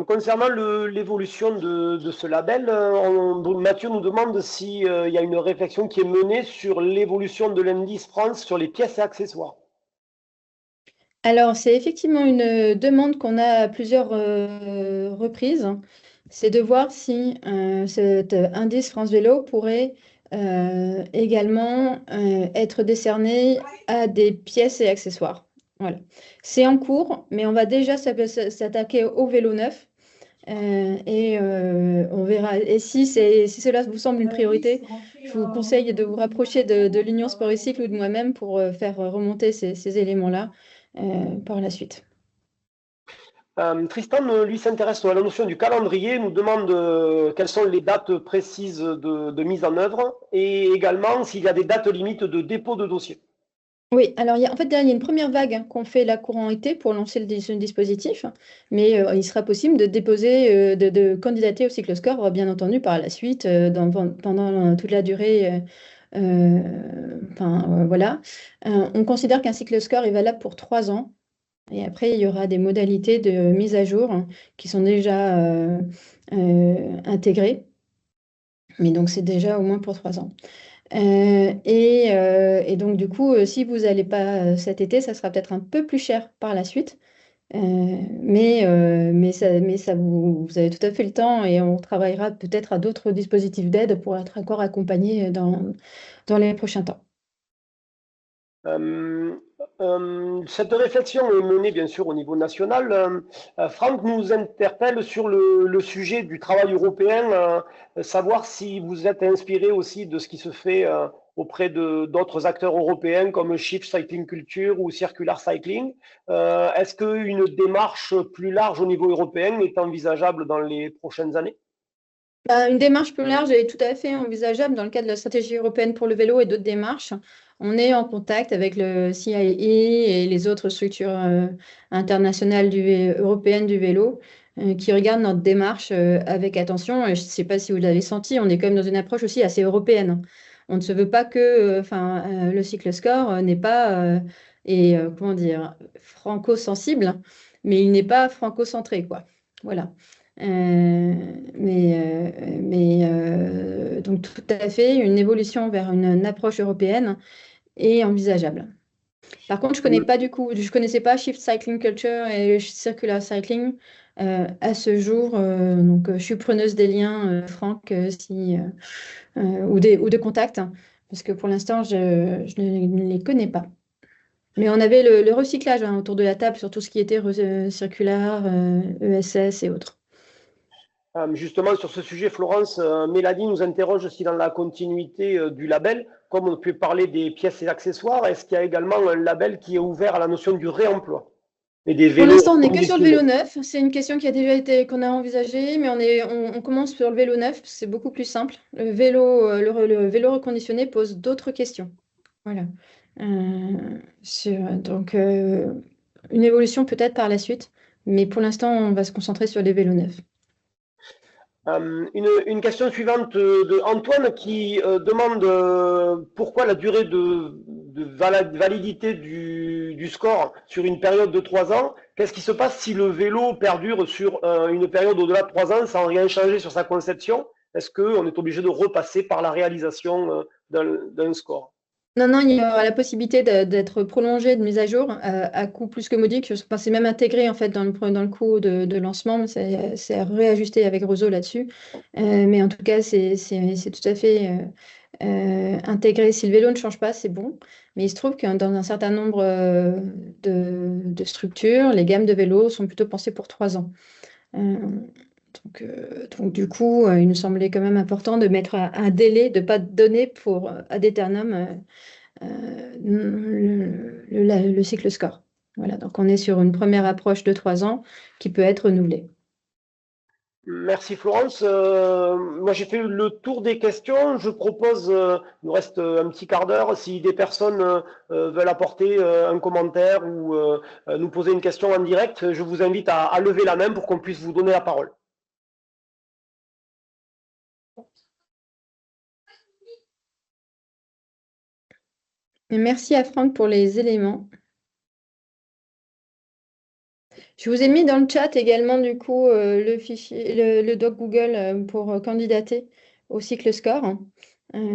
Concernant l'évolution de ce label, Mathieu nous demande s'il y a une réflexion qui est menée sur l'évolution de l'indice France sur les pièces et accessoires. Alors, c'est effectivement une demande qu'on a à plusieurs reprises. C'est de voir si cet indice France Vélo pourrait également être décerné à des pièces et accessoires. Voilà. C'est en cours, mais on va déjà s'attaquer au vélo neuf. On verra. Et si cela vous semble une priorité, je vous conseille de vous rapprocher de l'Union Sport et Cycle ou de moi-même pour faire remonter ces éléments-là par la suite. Tristan, lui, s'intéresse à la notion du calendrier, nous demande quelles sont les dates précises de mise en œuvre et également s'il y a des dates limites de dépôt de dossier. Oui, alors en fait, il y a une première vague qu'on fait là courant été pour lancer le dispositif, mais il sera possible de déposer, de candidater au cycloscore, bien entendu, par la suite, pendant toute la durée. Voilà. On considère qu'un cycloscore est valable pour 3 ans. Et après, il y aura des modalités de mise à jour qui sont déjà intégrées. Mais donc, c'est déjà au moins pour 3 ans. Et donc, du coup, si vous n'allez pas cet été, ça sera peut-être un peu plus cher par la suite. Vous avez tout à fait le temps et on travaillera peut-être à d'autres dispositifs d'aide pour être encore accompagné dans les prochains temps. Cette réflexion est menée bien sûr au niveau national. Franck nous interpelle sur le sujet du travail européen, savoir si vous êtes inspiré aussi de ce qui se fait auprès d'autres acteurs européens comme Shift Cycling Culture ou Circular Cycling. Est-ce qu'une démarche plus large au niveau européen est envisageable dans les prochaines années? Une démarche plus large est tout à fait envisageable dans le cadre de la stratégie européenne pour le vélo et d'autres démarches. On est en contact avec le CIE et les autres structures internationales européennes du vélo qui regardent notre démarche avec attention. Et je ne sais pas si vous l'avez senti, on est quand même dans une approche aussi assez européenne. On ne se veut pas que le cycloscore n'est pas comment dire, franco-sensible, mais il n'est pas franco-centré, quoi. Voilà. Donc tout à fait, une évolution vers une approche européenne est envisageable. Par contre, je connaissais pas Shift Cycling Culture et Circular Cycling à ce jour. Donc, je suis preneuse des liens, Franck, ou de contacts, parce que pour l'instant, je ne les connais pas. Mais on avait le recyclage autour de la table sur tout ce qui était circulaire, ESS et autres. Justement, sur ce sujet, Florence, Mélanie nous interroge si dans la continuité du label, comme on peut parler des pièces et accessoires, est-ce qu'il y a également un label qui est ouvert à la notion du réemploi et des vélos? Pour l'instant, on n'est que sur le vélo neuf. C'est une question qui a déjà qu'on a envisagée, mais on commence sur le vélo neuf, parce que c'est beaucoup plus simple. Le vélo reconditionné pose d'autres questions. Voilà. Donc, une évolution peut-être par la suite, mais pour l'instant, on va se concentrer sur les vélos neufs. Une question suivante de Antoine qui demande pourquoi la durée de validité du score sur une période de 3 ans. Qu'est-ce qui se passe si le vélo perdure sur une période au-delà de 3 ans sans rien changer sur sa conception? Est-ce qu'on est obligé de repasser par la réalisation d'un score? Non, il y aura la possibilité d'être prolongé, de mise à jour à coût plus que modique. C'est même intégré en fait dans le coût de lancement, mais c'est réajusté avec Rezo là-dessus. Mais en tout cas, c'est tout à fait intégré. Si le vélo ne change pas, c'est bon. Mais il se trouve que dans un certain nombre de structures, les gammes de vélos sont plutôt pensées pour 3 ans. Donc, du coup, il nous semblait quand même important de mettre un délai, de ne pas donner ad aeternum le cycle score. Voilà, donc on est sur une première approche de 3 ans qui peut être renouvelée. Merci Florence. Moi j'ai fait le tour des questions. Je propose, il nous reste un petit quart d'heure, si des personnes veulent apporter un commentaire ou nous poser une question en direct, je vous invite à lever la main pour qu'on puisse vous donner la parole. Et merci à Franck pour les éléments. Je vous ai mis dans le chat également du coup le fichier, le doc Google pour candidater au cycle score.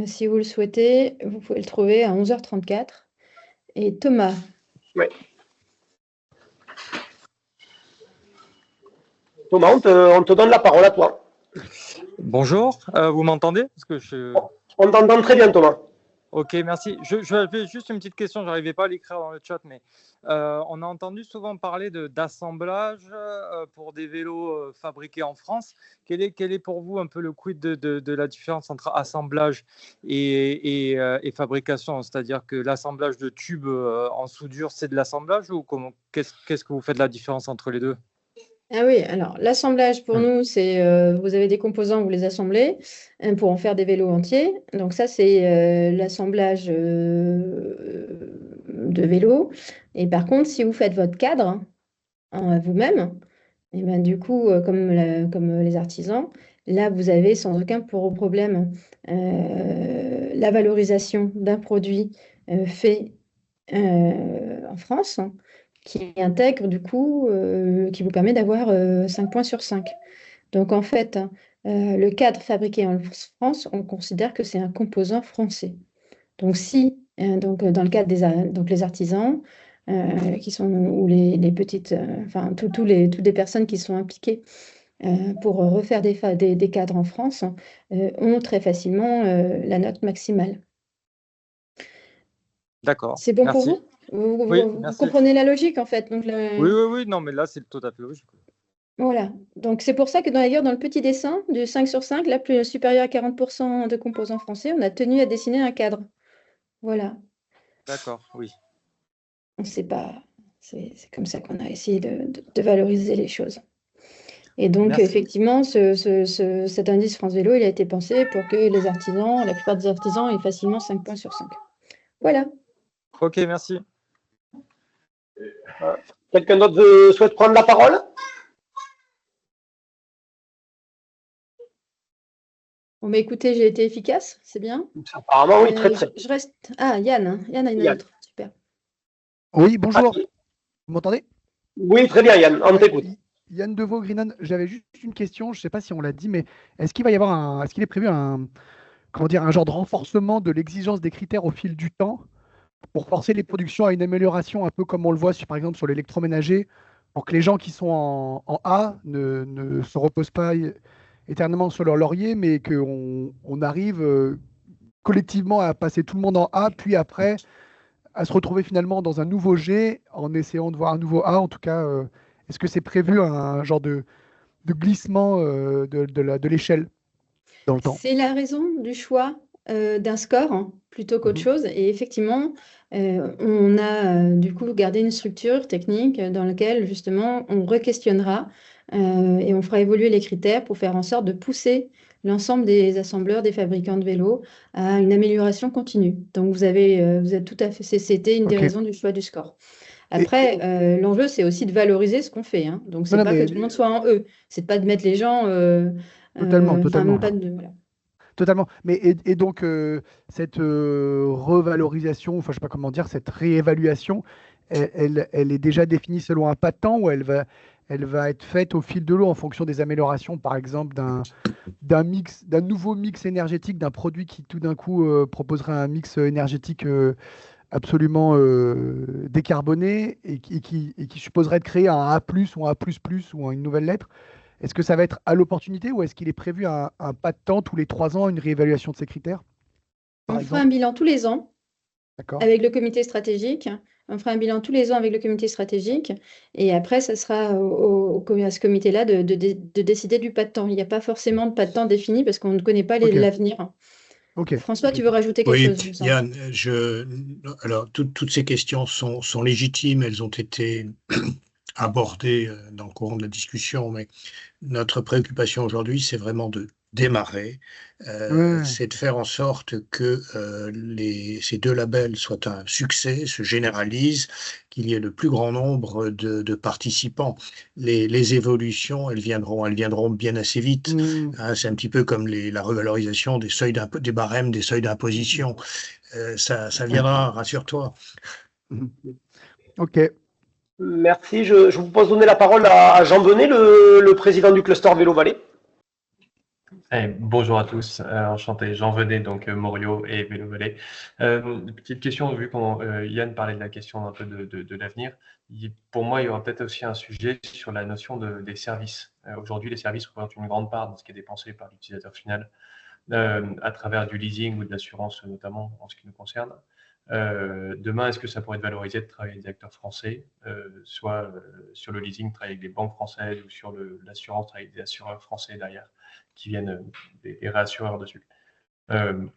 Si vous le souhaitez, vous pouvez le trouver à 11h34. Et Thomas. Oui. Thomas, on te donne la parole à toi. Bonjour, vous m'entendez? On t'entend très bien, Thomas. Ok, merci. J'avais juste une petite question, je n'arrivais pas à l'écrire dans le chat, mais on a entendu souvent parler d'assemblage pour des vélos fabriqués en France. Quel est pour vous un peu le quid de la différence entre assemblage et fabrication? C'est-à-dire que l'assemblage de tubes en soudure, c'est de l'assemblage ou qu'est-ce que vous faites de la différence entre les deux? Ah oui, alors l'assemblage pour nous, c'est vous avez des composants, vous les assemblez pour en faire des vélos entiers. Donc ça, c'est l'assemblage de vélos. Et par contre, si vous faites votre cadre vous-même, et ben, du coup, comme les artisans, là, vous avez sans aucun problème la valorisation d'un produit fait en France, qui intègre du coup, qui vous permet d'avoir 5 points sur 5. Donc en fait, le cadre fabriqué en France, on considère que c'est un composant français. Donc si, donc dans le cadre donc les artisans, qui sont, ou les petites, enfin toutes les personnes qui sont impliquées pour refaire des cadres en France, ont très facilement la note maximale. D'accord. C'est bon merci. pour vous? Oui, Vous merci. comprenez la logique en fait. Donc, Oui, non, mais là, c'est tout à fait logique. Voilà. Donc c'est pour ça que d'ailleurs dans le petit dessin du 5 sur 5, là plus supérieur à 40% de composants français, on a tenu à dessiner un cadre. Voilà. D'accord, oui. On ne sait pas. C'est comme ça qu'on a essayé de valoriser les choses. Et donc, Merci. effectivement, cet indice France Vélo, il a été pensé pour que les artisans, la plupart des artisans, aient facilement 5 points sur 5. Voilà. Ok, merci. Quelqu'un d'autre souhaite prendre la parole? Bon, mais écoutez, j'ai été efficace, c'est bien. Apparemment, oui, très. Je reste. Ah, Yann. Yann a une autre. Super. Oui, bonjour. Vous m'entendez? Oui, très bien, Yann, on t'écoute. Yann Deveau, Greenon, j'avais juste une question, je ne sais pas si on l'a dit, mais est-ce qu'il est prévu un genre de renforcement de l'exigence des critères au fil du temps pour forcer les productions à une amélioration, un peu comme on le voit par exemple sur l'électroménager, pour que les gens qui sont en A ne se reposent pas éternellement sur leur laurier, mais qu'on arrive collectivement à passer tout le monde en A, puis après à se retrouver finalement dans un nouveau G en essayant de voir un nouveau A. En tout cas, est-ce que c'est prévu un genre de glissement de l'échelle dans le temps? C'est la raison du choix d'un score plutôt qu'autre chose. Et effectivement, on a du coup gardé une structure technique dans laquelle justement on re-questionnera et on fera évoluer les critères pour faire en sorte de pousser l'ensemble des assembleurs, des fabricants de vélos à une amélioration continue. Donc vous êtes tout à fait, c'était une des raisons du choix du score. Après, l'enjeu, c'est aussi de valoriser ce qu'on fait. Hein. Donc, c'est pas que tout le monde soit en E. C'est pas de mettre les gens. Totalement. Voilà. Totalement. Mais et donc, cette revalorisation, enfin, je sais pas comment dire, cette réévaluation, elle est déjà définie selon un pas de temps ou elle va être faite au fil de l'eau en fonction des améliorations, par exemple, d'un nouveau mix énergétique, d'un produit qui tout d'un coup proposerait un mix énergétique absolument décarboné et qui supposerait de créer un A+, ou un A++ ou une nouvelle lettre. Est-ce que ça va être à l'opportunité ou est-ce qu'il est prévu un pas de temps tous les 3 ans, une réévaluation de ces critères? On fera un bilan tous les ans avec le comité stratégique. On fera un bilan tous les ans avec le comité stratégique. Et après, ce sera à ce comité-là de décider du pas de temps. Il n'y a pas forcément de pas de temps défini parce qu'on ne connaît pas l'avenir. Ok. François, tu veux rajouter quelque Oui, chose, je sens. Yann, alors toutes ces questions sont légitimes, elles ont été abordées dans le courant de la discussion, mais notre préoccupation aujourd'hui, c'est vraiment de démarrer, Ouais. c'est de faire en sorte que ces deux labels soient un succès, se généralisent, qu'il y ait le plus grand nombre de participants. Les évolutions, elles viendront bien assez vite. Mm. Hein, c'est un petit peu comme la revalorisation des barèmes, des seuils d'imposition. Ça viendra, rassure-toi. Ok. Merci. Je vous propose de donner la parole à Jean Benet, le président du cluster Vélo Vallée. Bonjour à tous, enchanté, Jean Venet, donc Morio et Vélo Vallée. Petite question, vu qu'on Yann parlait de la question un peu de l'avenir, pour moi, il y aura peut-être aussi un sujet sur la notion des services. Aujourd'hui, les services représentent une grande part de ce qui est dépensé par l'utilisateur final, à travers du leasing ou de l'assurance, notamment en ce qui nous concerne. Demain, est-ce que ça pourrait être valorisé de travailler avec des acteurs français, soit sur le leasing, travailler avec des banques françaises, ou sur l'assurance, travailler avec des assureurs français derrière, qui viennent des réassureurs dessus.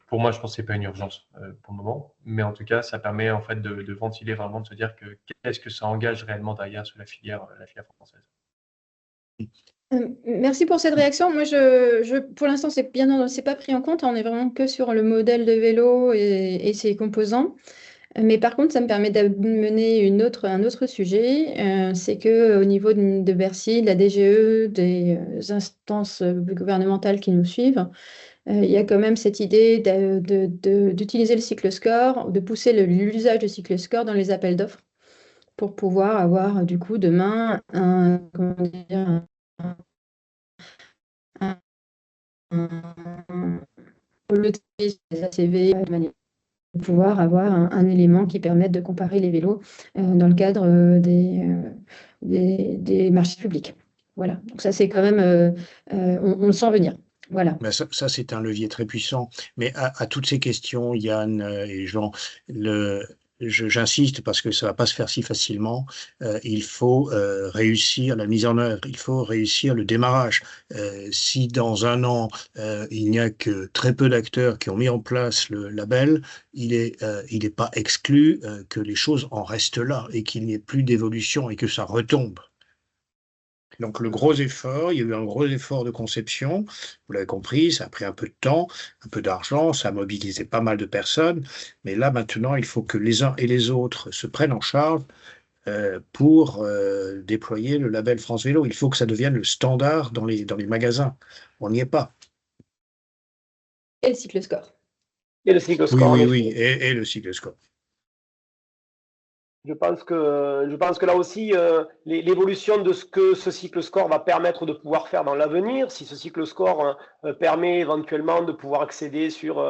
Pour moi, je pense que ce n'est pas une urgence pour le moment, mais en tout cas, ça permet en fait de ventiler vraiment, de se dire que qu'est-ce que ça engage réellement derrière sur la filière française. Merci pour cette réaction. Moi, pour l'instant, c'est pas pris en compte. On est vraiment que sur le modèle de vélo et ses composants. Mais par contre, ça me permet d'amener un autre sujet. C'est que au niveau de Bercy, de la DGE, des instances gouvernementales qui nous suivent, il y a quand même cette idée d'utiliser le cycle-score, de pousser l'usage du cycle-score dans les appels d'offres pour pouvoir avoir du coup demain au lieu de les ACV, de pouvoir avoir un élément qui permette de comparer les vélos dans le cadre des marchés publics. Voilà, donc ça c'est quand même, on le sent venir. Voilà. Ben ça c'est un levier très puissant. Mais à toutes ces questions, Yann et Jean, j'insiste parce que ça va pas se faire si facilement. Il faut réussir la mise en œuvre, il faut réussir le démarrage. Si dans un an, il n'y a que très peu d'acteurs qui ont mis en place le label, il est pas exclu que les choses en restent là et qu'il n'y ait plus d'évolution et que ça retombe. Donc le gros effort, il y a eu un gros effort de conception, vous l'avez compris, ça a pris un peu de temps, un peu d'argent, ça a mobilisé pas mal de personnes, mais là maintenant il faut que les uns et les autres se prennent en charge pour déployer le label France Vélo. Il faut que ça devienne le standard dans les magasins. On n'y est pas. Et le cycle-score. Et le cycle-score, Oui, et le cycle-score. Je pense que là aussi, l'évolution de ce que ce cycle score va permettre de pouvoir faire dans l'avenir, si ce cycle score permet éventuellement de pouvoir accéder sur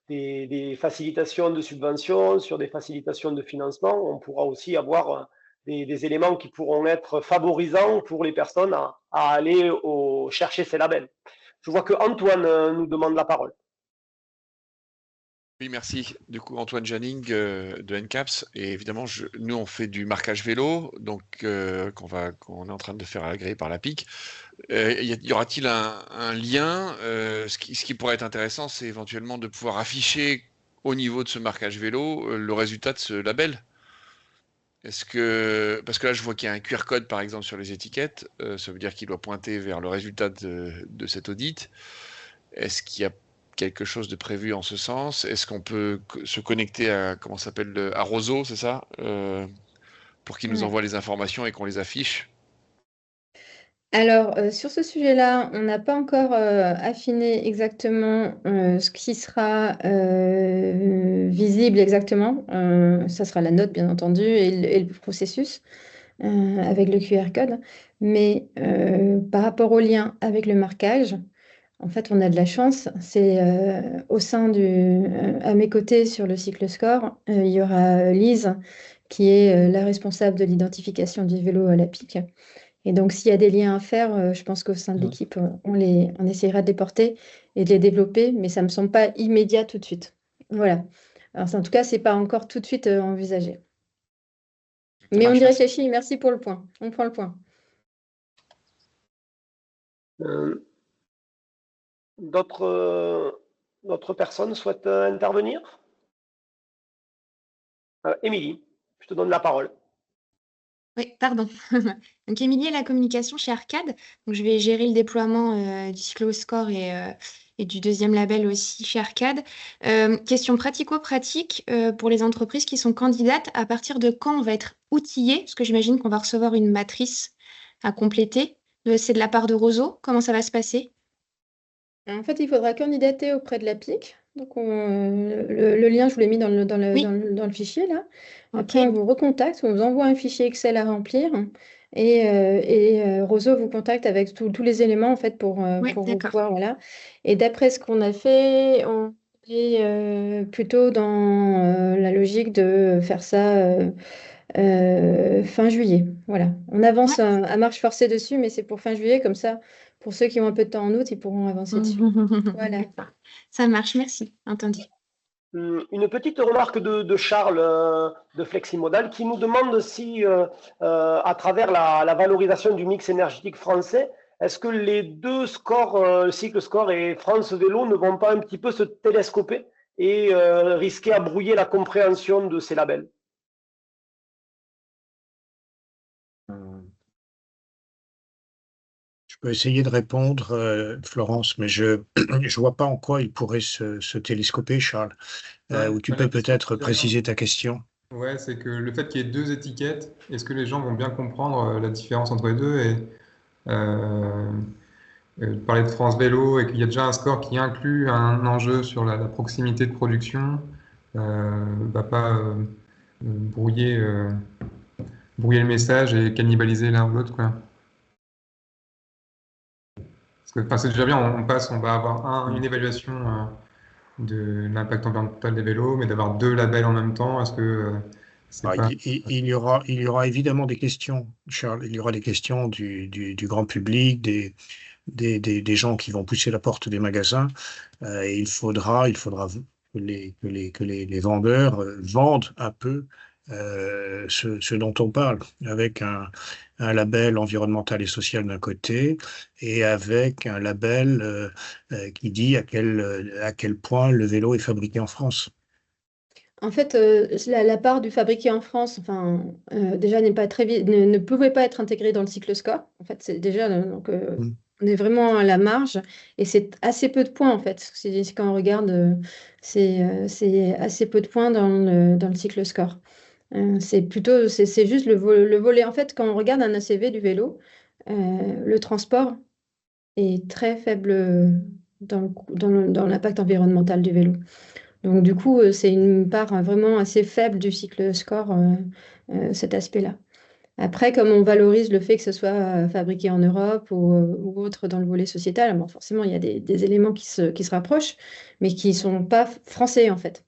des facilitations de subventions, sur des facilitations de financement, on pourra aussi avoir des éléments qui pourront être favorisants pour les personnes à aller chercher ces labels. Je vois que Antoine nous demande la parole. Oui, merci. Du coup, Antoine Janning de NCAPS. Et évidemment, nous, on fait du marquage vélo, donc qu'on est en train de faire agréer par la PIC. Y aura-t-il un lien ce qui pourrait être intéressant, c'est éventuellement de pouvoir afficher au niveau de ce marquage vélo le résultat de ce label. Parce que là, je vois qu'il y a un QR code, par exemple, sur les étiquettes. Ça veut dire qu'il doit pointer vers le résultat de cet audit. Est-ce qu'il y a quelque chose de prévu en ce sens? Est-ce qu'on peut se connecter à, comment ça s'appelle, à Roseau, c'est ça, pour qu'il nous envoie les informations et qu'on les affiche? Alors, sur ce sujet-là, on n'a pas encore affiné exactement ce qui sera visible exactement. Ça sera la note, bien entendu, et le processus avec le QR code. Mais par rapport au lien avec le marquage, en fait, on a de la chance. C'est au sein à mes côtés sur le cycle score, il y aura Lise, qui est la responsable de l'identification du vélo à la PIC. Et donc, s'il y a des liens à faire, je pense qu'au sein de l'équipe, on essaiera de les porter et de les développer, mais ça ne me semble pas immédiat tout de suite. Voilà. Alors, en tout cas, ce n'est pas encore tout de suite envisagé. Mais on y réfléchit. Merci pour le point. On prend le point. D'autres D'autres personnes souhaitent intervenir? Émilie, je te donne la parole. Oui, pardon. Donc, Émilie est la communication chez Arcade. Donc, je vais gérer le déploiement du Cycloscore et du deuxième label aussi chez Arcade. Question pratico-pratique pour les entreprises qui sont candidates. À partir de quand on va être outillé? Parce que j'imagine qu'on va recevoir une matrice à compléter. C'est de la part de Roseau. Comment ça va se passer? En fait, il faudra candidater auprès de la PIC. Donc, le lien, je vous l'ai mis dans Oui. dans le fichier là. Ok. Après, on vous recontacte, on vous envoie un fichier Excel à remplir et Roseau vous contacte avec tous les éléments en fait pour Ouais, vous d'accord. pouvoir, voilà. Et d'après ce qu'on a fait, on est plutôt dans la logique de faire ça fin juillet. Voilà. On avance Ouais. à marche forcée dessus, mais c'est pour fin juillet, comme ça, pour ceux qui ont un peu de temps en août, ils pourront avancer dessus. Voilà. D'accord. Ça marche, merci. Entendu. Une petite remarque de Charles de Fleximodal qui nous demande si, à travers la valorisation du mix énergétique français, est-ce que les deux scores, Cycle Score et France Vélo, ne vont pas un petit peu se télescoper et risquer à brouiller la compréhension de ces labels? Je peux essayer de répondre, Florence, mais je ne vois pas en quoi il pourrait se télescoper, Charles. Ouais, Ou tu la peux question, peut-être c'est préciser ta question. ouais, c'est que le fait qu'il y ait deux étiquettes, est-ce que les gens vont bien comprendre la différence entre les deux et euh, parler de France Vélo et qu'il y a déjà un score qui inclut un enjeu sur la proximité de production, va pas brouiller le message et cannibaliser l'un ou l'autre, quoi. Parce que, enfin, c'est déjà bien, on va avoir une évaluation de l'impact environnemental des vélos, mais d'avoir deux labels en même temps, est-ce que c'est pas... Il y aura évidemment des questions, Charles. Il y aura des questions du grand public, des gens qui vont pousser la porte des magasins. Et il faudra que les vendeurs vendent un peu ce dont on parle, avec un label environnemental et social d'un côté, et avec un label qui dit à quel point le vélo est fabriqué en France. En fait, la part du fabriqué en France, enfin, déjà n'est pas ne pouvait pas être intégrée dans le cycle score. En fait, c'est déjà donc on est vraiment à la marge et c'est assez peu de points en fait. Quand on regarde, c'est assez peu de points dans le cycle score. C'est juste le volet. En fait, quand on regarde un ACV du vélo, le transport est très faible dans l'impact environnemental du vélo. Donc, du coup, c'est une part vraiment assez faible du cycle score, cet aspect-là. Après, comme on valorise le fait que ce soit fabriqué en Europe ou autre dans le volet sociétal, bon, forcément, il y a des éléments qui se rapprochent, mais qui ne sont pas français, en fait.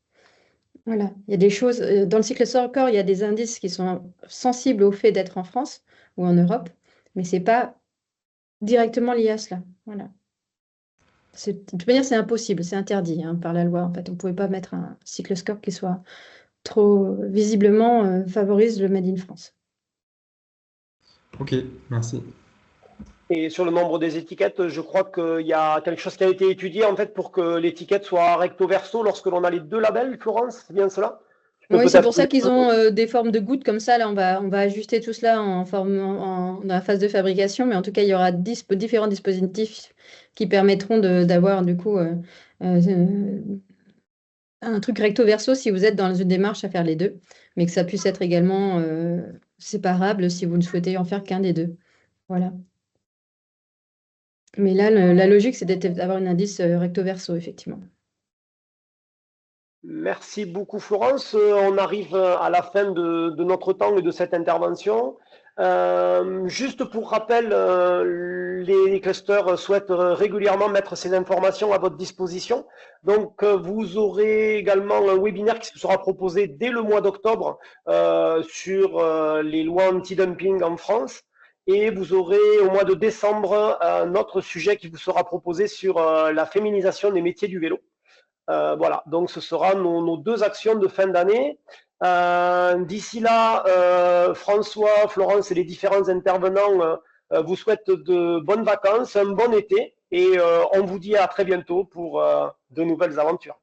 Voilà. Il y a des choses, dans le cycle score, il y a des indices qui sont sensibles au fait d'être en France ou en Europe, mais ce n'est pas directement lié à cela. Voilà. De toute manière, c'est impossible, c'est interdit par la loi. En fait, on ne pouvait pas mettre un cycle score qui soit trop visiblement favorise le Made in France. Ok, merci. Et sur le nombre des étiquettes, je crois qu'il y a quelque chose qui a été étudié en fait pour que l'étiquette soit recto verso lorsque l'on a les deux labels, Florence, c'est bien cela? Oui, c'est pour ça qu'ils ont des formes de gouttes comme ça. Là, on va ajuster tout cela dans la phase de fabrication, mais en tout cas, il y aura différents dispositifs qui permettront d'avoir du coup un truc recto verso si vous êtes dans une démarche à faire les deux, mais que ça puisse être également séparable si vous ne souhaitez en faire qu'un des deux. Voilà. Mais là, la logique, c'est d'avoir un indice recto verso, effectivement. Merci beaucoup Florence. On arrive à la fin de notre temps et de cette intervention. Juste pour rappel, les clusters souhaitent régulièrement mettre ces informations à votre disposition. Donc vous aurez également un webinaire qui sera proposé dès le mois d'octobre sur les lois anti-dumping en France. Et vous aurez au mois de décembre un autre sujet qui vous sera proposé sur la féminisation des métiers du vélo. Voilà, donc ce sera nos deux actions de fin d'année. D'ici là, François, Florence et les différents intervenants vous souhaitent de bonnes vacances, un bon été Et on vous dit à très bientôt pour de nouvelles aventures.